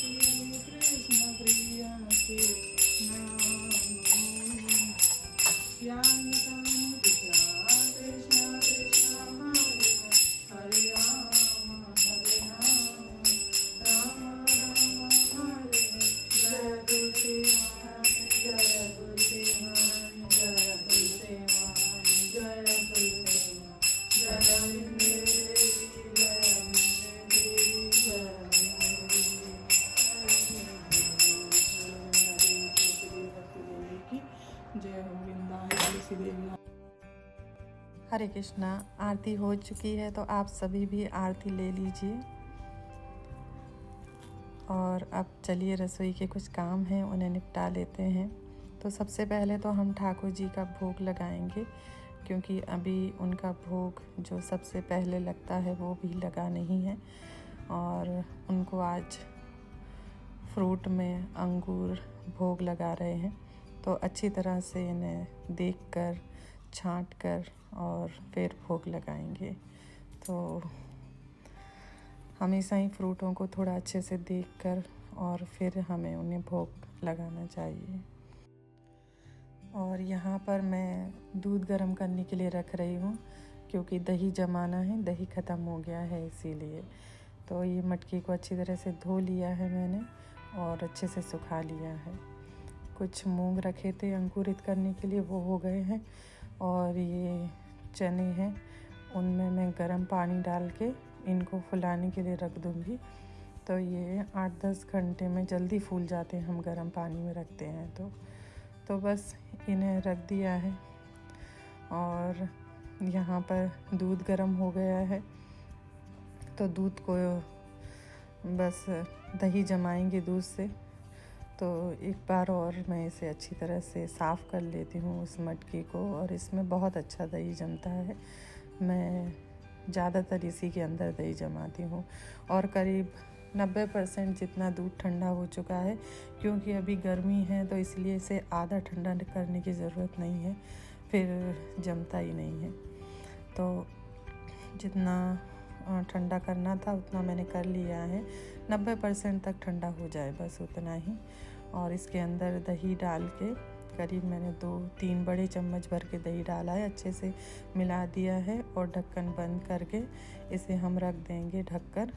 कृष्ण प्रिया कृष्ण कृष्ण हरे राम राम राम हरे जय तुलसीदास जय तुलसीदास जय तुलसीदास जय तुलसीदास जय मेरे जय मेरे जय हो वृंदावन तुलसी देवी। हरे कृष्णा। आरती हो चुकी है तो आप सभी भी आरती ले लीजिए। और अब चलिए रसोई के कुछ काम हैं उन्हें निपटा लेते हैं। तो सबसे पहले तो हम ठाकुर जी का भोग लगाएंगे, क्योंकि अभी उनका भोग जो सबसे पहले लगता है वो भी लगा नहीं है। और उनको आज फ्रूट में अंगूर भोग लगा रहे हैं, तो अच्छी तरह से इन्हें देखकर छांट कर और फिर भोग लगाएंगे। तो हमेशा ही फ्रूटों को थोड़ा अच्छे से देखकर और फिर हमें उन्हें भोग लगाना चाहिए। और यहाँ पर मैं दूध गर्म करने के लिए रख रही हूँ, क्योंकि दही जमाना है, दही ख़त्म हो गया है इसीलिए। तो ये मटकी को अच्छी तरह से धो लिया है मैंने और अच्छे से सुखा लिया है। कुछ मूंग रखे थे अंकुरित करने के लिए, वो हो गए हैं। और ये चने हैं, उनमें मैं गर्म पानी डाल के इनको फुलाने के लिए रख दूँगी। तो ये 8-10 घंटे में जल्दी फूल जाते हैं, हम गर्म पानी में रखते हैं तो बस इन्हें रख दिया है। और यहाँ पर दूध गर्म हो गया है, तो दूध को बस दही जमाएंगे दूध से। तो एक बार और मैं इसे अच्छी तरह से साफ़ कर लेती हूँ उस मटकी को, और इसमें बहुत अच्छा दही जमता है। मैं ज़्यादातर इसी के अंदर दही जमाती हूँ। और करीब 90% जितना दूध ठंडा हो चुका है, क्योंकि अभी गर्मी है तो इसलिए इसे आधा ठंडा करने की ज़रूरत नहीं है, फिर जमता ही नहीं है। तो जितना ठंडा करना था उतना मैंने कर लिया है। 90% तक ठंडा हो जाए, बस उतना ही। और इसके अंदर दही डाल के करीब मैंने 2-3 बड़े चम्मच भर के दही डाला है, अच्छे से मिला दिया है। और ढक्कन बंद करके इसे हम रख देंगे ढककर।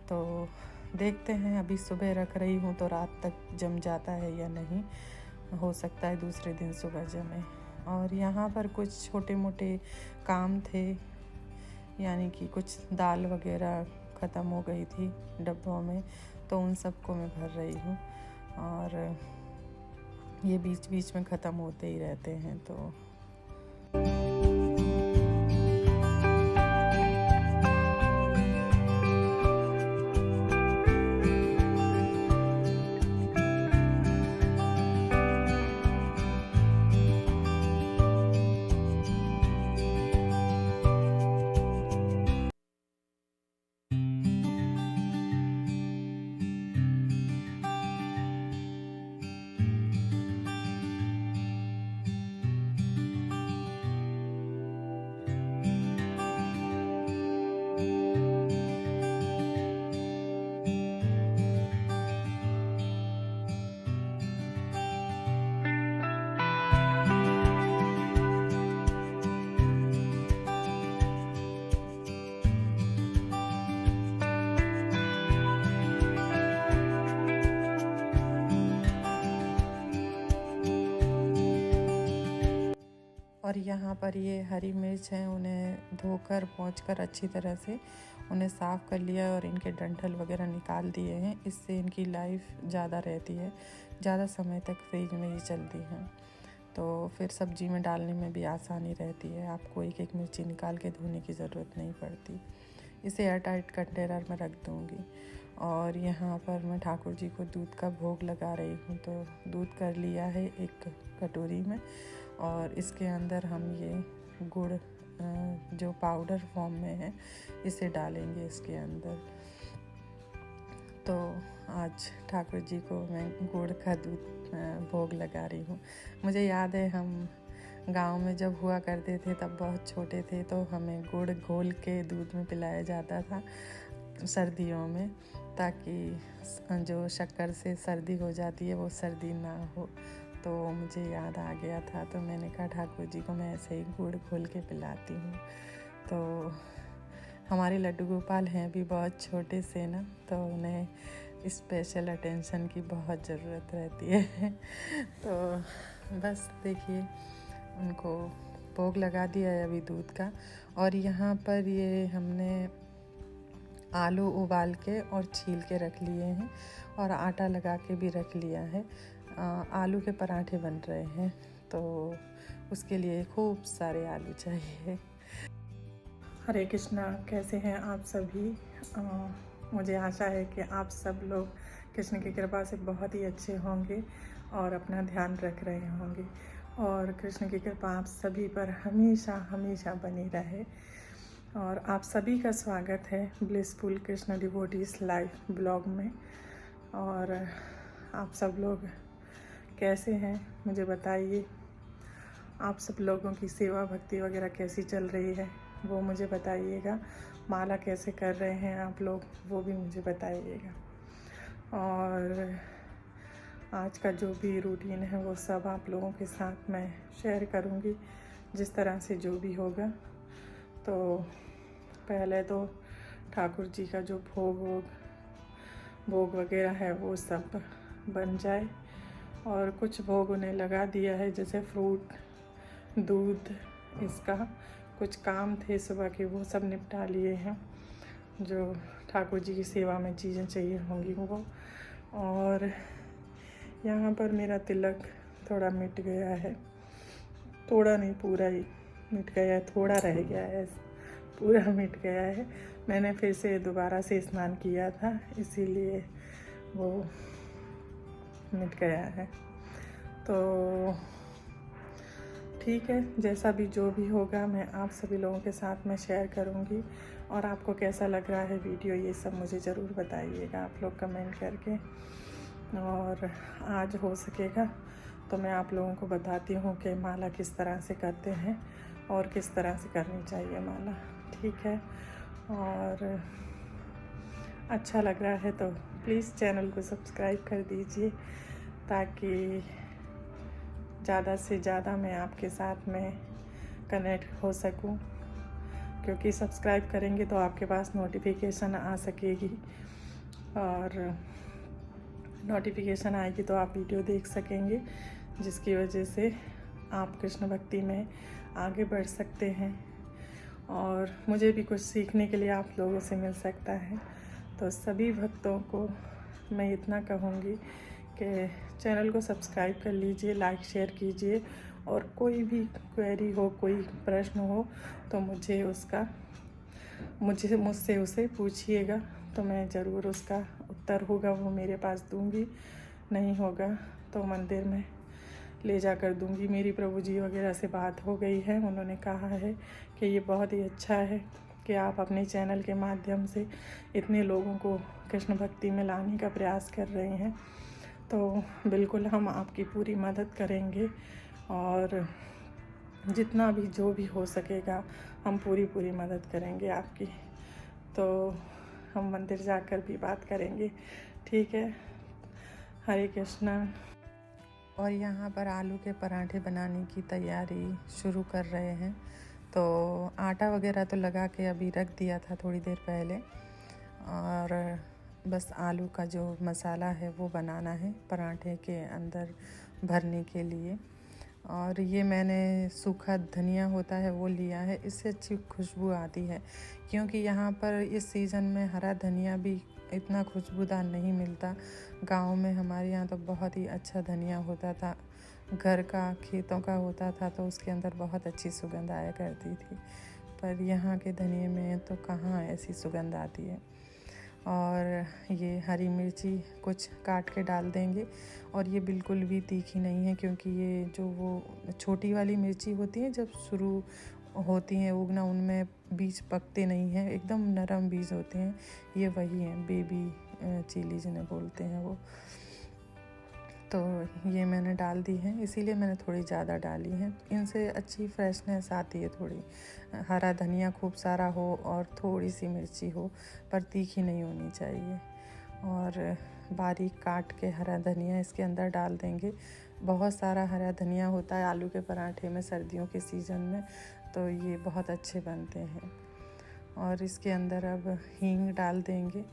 तो देखते हैं, अभी सुबह रख रही हूँ तो रात तक जम जाता है या नहीं, हो सकता है दूसरे दिन सुबह जमे। और यहाँ पर कुछ छोटे मोटे काम थे, यानी कि कुछ दाल वगैरह ख़त्म हो गई थी डब्बों में, तो उन सबको मैं भर रही हूँ। और ये बीच बीच में ख़त्म होते ही रहते हैं। तो और यहाँ पर ये हरी मिर्च हैं, उन्हें धोकर पोंछकर अच्छी तरह से उन्हें साफ़ कर लिया और इनके डंठल वगैरह निकाल दिए हैं। इससे इनकी लाइफ ज़्यादा रहती है, ज़्यादा समय तक फ्रिज में ही चलती हैं। तो फिर सब्जी में डालने में भी आसानी रहती है, आपको एक एक मिर्ची निकाल के धोने की ज़रूरत नहीं पड़ती। इसे एयरटाइट कंटेनर में रख दूँगी। और यहाँ पर मैं ठाकुर जी को दूध का भोग लगा रही हूँ। तो दूध कर लिया है एक कटोरी में, और इसके अंदर हम ये गुड़ जो पाउडर फॉर्म में है इसे डालेंगे इसके अंदर। तो आज ठाकुर जी को मैं गुड़ का दूध भोग लगा रही हूँ। मुझे याद है हम गांव में जब हुआ करते थे तब बहुत छोटे थे, तो हमें गुड़ घोल के दूध में पिलाया जाता था सर्दियों में। ताकि जो शक्कर से सर्दी हो जाती है वो सर्दी ना हो। तो मुझे याद आ गया था, तो मैंने कहा ठाकुर जी को मैं ऐसे ही गुड़ घोल के पिलाती हूँ। तो हमारे लड्डू गोपाल हैं भी बहुत छोटे से ना, तो उन्हें स्पेशल अटेंशन की बहुत ज़रूरत रहती है। तो बस देखिए, उनको भोग लगा दिया है अभी दूध का। और यहाँ पर ये हमने आलू उबाल के और छील के रख लिए हैं और आटा लगा के भी रख लिया है। आलू के पराठे बन रहे हैं, तो उसके लिए खूब सारे आलू चाहिए। हरे कृष्णा, कैसे हैं आप सभी? मुझे आशा है कि आप सब लोग कृष्ण की कृपा से बहुत ही अच्छे होंगे और अपना ध्यान रख रहे होंगे, और कृष्ण की कृपा आप सभी पर हमेशा हमेशा बनी रहे। और आप सभी का स्वागत है blissful Krishna devotees live blog में। और आप सब लोग कैसे हैं मुझे बताइए। आप सब लोगों की सेवा भक्ति वगैरह कैसी चल रही है वो मुझे बताइएगा। माला कैसे कर रहे हैं आप लोग वो भी मुझे बताइएगा। और आज का जो भी रूटीन है वो सब आप लोगों के साथ मैं शेयर करूँगी, जिस तरह से जो भी होगा। तो पहले तो ठाकुर जी का जो भोग वगैरह है वो सब बन जाए, और कुछ भोग उन्हें लगा दिया है, जैसे फ्रूट, दूध, इसका कुछ काम थे सुबह के वो सब निपटा लिए हैं, जो ठाकुर जी की सेवा में चीज़ें चाहिए होंगी वो। और यहाँ पर मेरा तिलक थोड़ा मिट गया है, थोड़ा नहीं पूरा ही मिट गया है, थोड़ा रह गया है, पूरा मिट गया है। मैंने फिर से दोबारा से स्नान किया था, इसीलिए वो मिट गया है। तो ठीक है, जैसा भी जो भी होगा मैं आप सभी लोगों के साथ में शेयर करूँगी। और आपको कैसा लग रहा है वीडियो ये सब मुझे ज़रूर बताइएगा आप लोग कमेंट करके। और आज हो सकेगा तो मैं आप लोगों को बताती हूँ कि माला किस तरह से करते हैं और किस तरह से करनी चाहिए माला, ठीक है। और अच्छा लग रहा है तो प्लीज़ चैनल को सब्सक्राइब कर दीजिए, ताकि ज़्यादा से ज़्यादा मैं आपके साथ में कनेक्ट हो सकूं, क्योंकि सब्सक्राइब करेंगे तो आपके पास नोटिफिकेशन आ सकेगी, और नोटिफिकेशन आएगी तो आप वीडियो देख सकेंगे, जिसकी वजह से आप कृष्ण भक्ति में आगे बढ़ सकते हैं, और मुझे भी कुछ सीखने के लिए आप लोगों से मिल सकता है। तो सभी भक्तों को मैं इतना कहूँगी कि चैनल को सब्सक्राइब कर लीजिए, लाइक शेयर कीजिए, और कोई भी क्वेरी हो, कोई प्रश्न हो तो मुझसे उसे पूछिएगा, तो मैं ज़रूर उसका उत्तर होगा वो मेरे पास दूंगी, नहीं होगा तो मंदिर में ले जाकर दूंगी। मेरी प्रभु जी वगैरह से बात हो गई है, उन्होंने कहा है कि ये बहुत ही अच्छा है कि आप अपने चैनल के माध्यम से इतने लोगों को कृष्ण भक्ति में लाने का प्रयास कर रहे हैं। तो बिल्कुल हम आपकी पूरी मदद करेंगे, और जितना भी जो भी हो सकेगा हम पूरी मदद करेंगे आपकी। तो हम मंदिर जाकर भी बात करेंगे, ठीक है। हरे कृष्णा। और यहाँ पर आलू के पराठे बनाने की तैयारी शुरू कर रहे हैं। तो आटा वगैरह तो लगा के अभी रख दिया था थोड़ी देर पहले, और बस आलू का जो मसाला है वो बनाना है पराठे के अंदर भरने के लिए। और ये मैंने सूखा धनिया होता है वो लिया है, इससे अच्छी खुशबू आती है, क्योंकि यहाँ पर इस सीज़न में हरा धनिया भी इतना खुशबूदार नहीं मिलता। गांव में हमारे यहाँ तो बहुत ही अच्छा धनिया होता था, घर का, खेतों का होता था, तो उसके अंदर बहुत अच्छी सुगंध आया करती थी। पर यहाँ के धनिए में तो कहाँ ऐसी सुगंध आती है। और ये हरी मिर्ची कुछ काट के डाल देंगे, और ये बिल्कुल भी तीखी नहीं है, क्योंकि ये जो वो छोटी वाली मिर्ची होती है जब शुरू होती हैं उगना, उनमें बीज पकते नहीं हैं, एकदम नरम बीज होते हैं। ये वही हैं, बेबी चिली जिन्हें बोलते हैं वो। तो ये मैंने डाल दी हैं, इसीलिए मैंने थोड़ी ज़्यादा डाली हैं। इनसे अच्छी फ्रेशनेस आती है थोड़ी। हरा धनिया खूब सारा हो और थोड़ी सी मिर्ची हो, पर तीखी नहीं होनी चाहिए। और बारीक काट के हरा धनिया इसके अंदर डाल देंगे। बहुत सारा हरा धनिया होता है आलू के पराठे में सर्दियों के सीज़न में, तो ये बहुत अच्छे बनते हैं। और इसके अंदर अब हींग डाल देंगे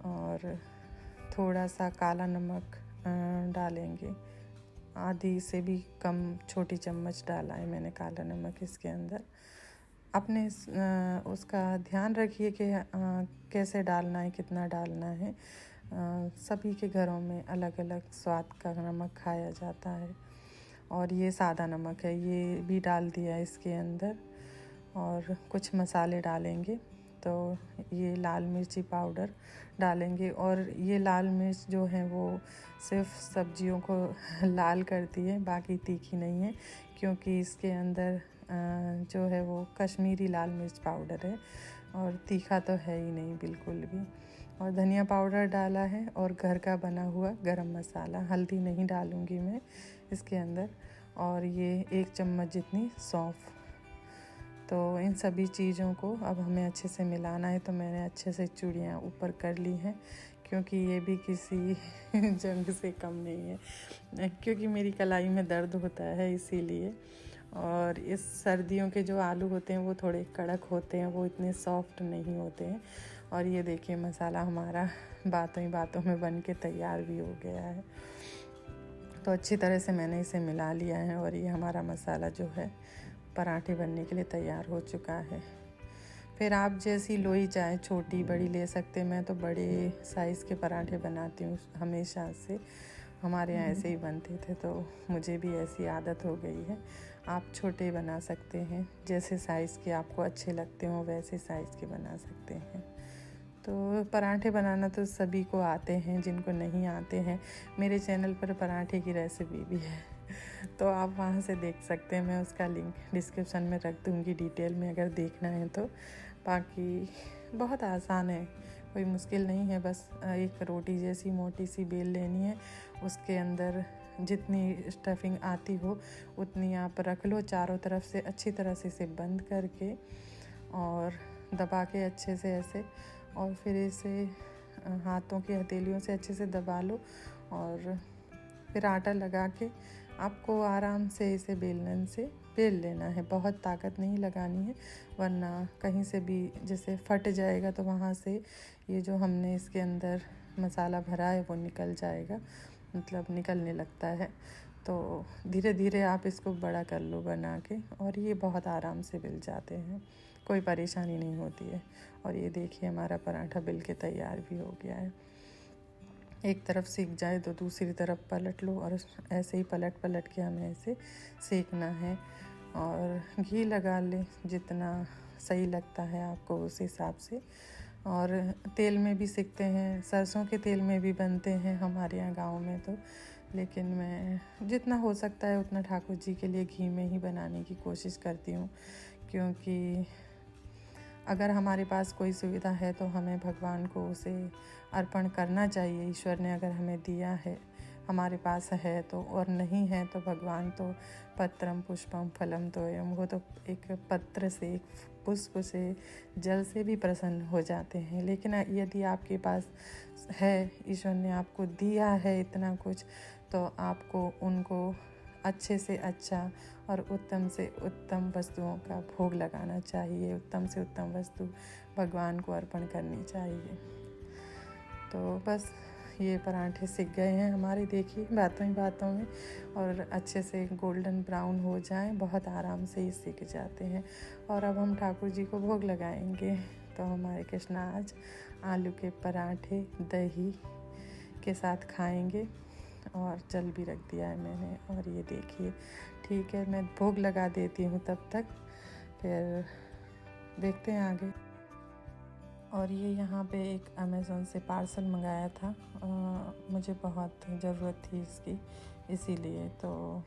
और थोड़ा सा काला नमक डालेंगे। आधी से भी कम छोटी चम्मच डाला है मैंने काला नमक इसके अंदर। अपने उसका ध्यान रखिए कि कैसे डालना है, कितना डालना है। सभी के घरों में अलग अलग स्वाद का नमक खाया जाता है। और ये सादा नमक है, ये भी डाल दिया इसके अंदर। और कुछ मसाले डालेंगे, तो ये लाल मिर्ची पाउडर डालेंगे। और ये लाल मिर्च जो है वो सिर्फ सब्जियों को लाल करती है, बाकी तीखी नहीं है, क्योंकि इसके अंदर जो है वो कश्मीरी लाल मिर्च पाउडर है और तीखा तो है ही नहीं बिल्कुल भी। और धनिया पाउडर डाला है और घर का बना हुआ गरम मसाला। हल्दी नहीं डालूँगी मैं इसके अंदर। और ये 1 चम्मच जितनी सौंफ। तो इन सभी चीज़ों को अब हमें अच्छे से मिलाना है। तो मैंने अच्छे से चूड़ियाँ ऊपर कर ली हैं, क्योंकि ये भी किसी जंग से कम नहीं है, क्योंकि मेरी कलाई में दर्द होता है इसीलिए। और इस सर्दियों के जो आलू होते हैं वो थोड़े कड़क होते हैं, वो इतने सॉफ्ट नहीं होते हैं। और ये देखिए मसाला हमारा बातों ही बातों में बन के तैयार भी हो गया है। तो अच्छी तरह से मैंने इसे मिला लिया है और ये हमारा मसाला जो है पराठे बनने के लिए तैयार हो चुका है। फिर आप जैसी लोई चाहे छोटी बड़ी ले सकते हैं। मैं तो बड़े साइज़ के पराठे बनाती हूँ हमेशा से, हमारे यहाँ ऐसे ही बनते थे, तो मुझे भी ऐसी आदत हो गई है। आप छोटे बना सकते हैं, जैसे साइज़ के आपको अच्छे लगते हो वैसे साइज़ के बना सकते हैं। तो पराठे बनाना तो सभी को आते हैं, जिनको नहीं आते हैं मेरे चैनल पर पराठे की रेसिपी भी है, तो आप वहाँ से देख सकते हैं। मैं उसका लिंक डिस्क्रिप्शन में रख दूँगी डिटेल में, अगर देखना है तो। बाकी बहुत आसान है, कोई मुश्किल नहीं है। बस एक रोटी जैसी मोटी सी बेल लेनी है, उसके अंदर जितनी स्टफिंग आती हो उतनी आप रख लो चारों तरफ से, अच्छी तरह से इसे बंद करके और दबा के अच्छे से ऐसे, और फिर इसे हाथों की हथेलियों से अच्छे से दबा लो। और फिर आटा लगा के आपको आराम से इसे बेलन से बेल लेना है। बहुत ताकत नहीं लगानी है, वरना कहीं से भी जैसे फट जाएगा तो वहाँ से ये जो हमने इसके अंदर मसाला भरा है वो निकल जाएगा, मतलब निकलने लगता है। तो धीरे धीरे आप इसको बड़ा कर लो बना के, और ये बहुत आराम से बिल जाते हैं, कोई परेशानी नहीं होती है। और ये देखिए हमारा पराठा बिल के तैयार भी हो गया है। एक तरफ सीख जाए तो दूसरी तरफ पलट लो, और ऐसे ही पलट पलट के हमें इसे सेकना है। और घी लगा ले जितना सही लगता है आपको उस हिसाब से। और तेल में भी सेकते हैं, सरसों के तेल में भी बनते हैं हमारे यहाँ गांव में तो, लेकिन मैं जितना हो सकता है उतना ठाकुर जी के लिए घी में ही बनाने की कोशिश करती हूँ। क्योंकि अगर हमारे पास कोई सुविधा है तो हमें भगवान को उसे अर्पण करना चाहिए। ईश्वर ने अगर हमें दिया है, हमारे पास है तो, और नहीं है तो भगवान तो पत्रम पुष्पम फलम तोयम, वो तो एक पत्र से, एक पुष्प से, जल से भी प्रसन्न हो जाते हैं। लेकिन यदि आपके पास है, ईश्वर ने आपको दिया है इतना कुछ, तो आपको उनको अच्छे से अच्छा और उत्तम से उत्तम वस्तुओं का भोग लगाना चाहिए। उत्तम से उत्तम वस्तु भगवान को अर्पण करनी चाहिए। तो बस ये पराठे सिक गए हैं हमारे, देखिए बातों ही बातों में, और अच्छे से गोल्डन ब्राउन हो जाएं, बहुत आराम से ही सिक जाते हैं। और अब हम ठाकुर जी को भोग लगाएंगे। तो हमारे कृष्णा आज आलू के पराठे दही के साथ खाएंगे, और जल भी रख दिया है मैंने। और ये देखिए, ठीक है, मैं भोग लगा देती हूँ तब तक, फिर देखते हैं आगे। और ये यहाँ पे एक अमेज़ोन से पार्सल मंगाया था, मुझे बहुत ज़रूरत थी इसकी, इसीलिए। तो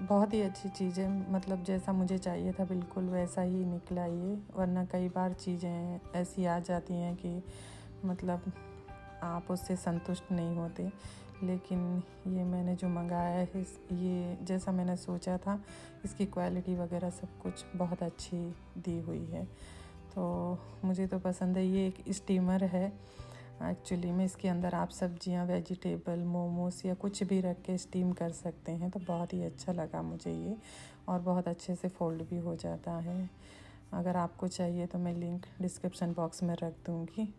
बहुत ही अच्छी चीज़ है, मतलब जैसा मुझे चाहिए था बिल्कुल वैसा ही निकला ये। वरना कई बार चीज़ें ऐसी आ जाती हैं कि मतलब आप उससे संतुष्ट नहीं होते। लेकिन ये मैंने जो मंगाया है, ये जैसा मैंने सोचा था, इसकी क्वालिटी वगैरह सब कुछ बहुत अच्छी दी हुई है। तो मुझे तो पसंद है। ये एक स्टीमर है एक्चुअली में, इसके अंदर आप सब्जियां, वेजिटेबल, मोमोस या कुछ भी रख के स्टीम कर सकते हैं। तो बहुत ही अच्छा लगा मुझे ये, और बहुत अच्छे से फोल्ड भी हो जाता है। अगर आपको चाहिए तो मैं लिंक डिस्क्रिप्शन बॉक्स में रख दूँगी।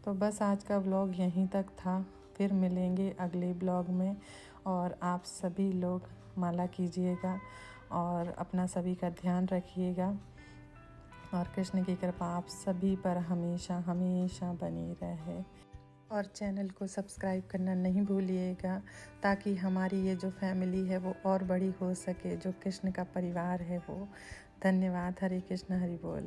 तो बस आज का व्लॉग यहीं तक था, फिर मिलेंगे अगले ब्लॉग में। और आप सभी लोग माला कीजिएगा और अपना सभी का ध्यान रखिएगा, और कृष्ण की कृपा आप सभी पर हमेशा हमेशा बनी रहे। और चैनल को सब्सक्राइब करना नहीं भूलिएगा, ताकि हमारी ये जो फैमिली है वो और बड़ी हो सके, जो कृष्ण का परिवार है वो। धन्यवाद। हरे कृष्ण, हरि बोल।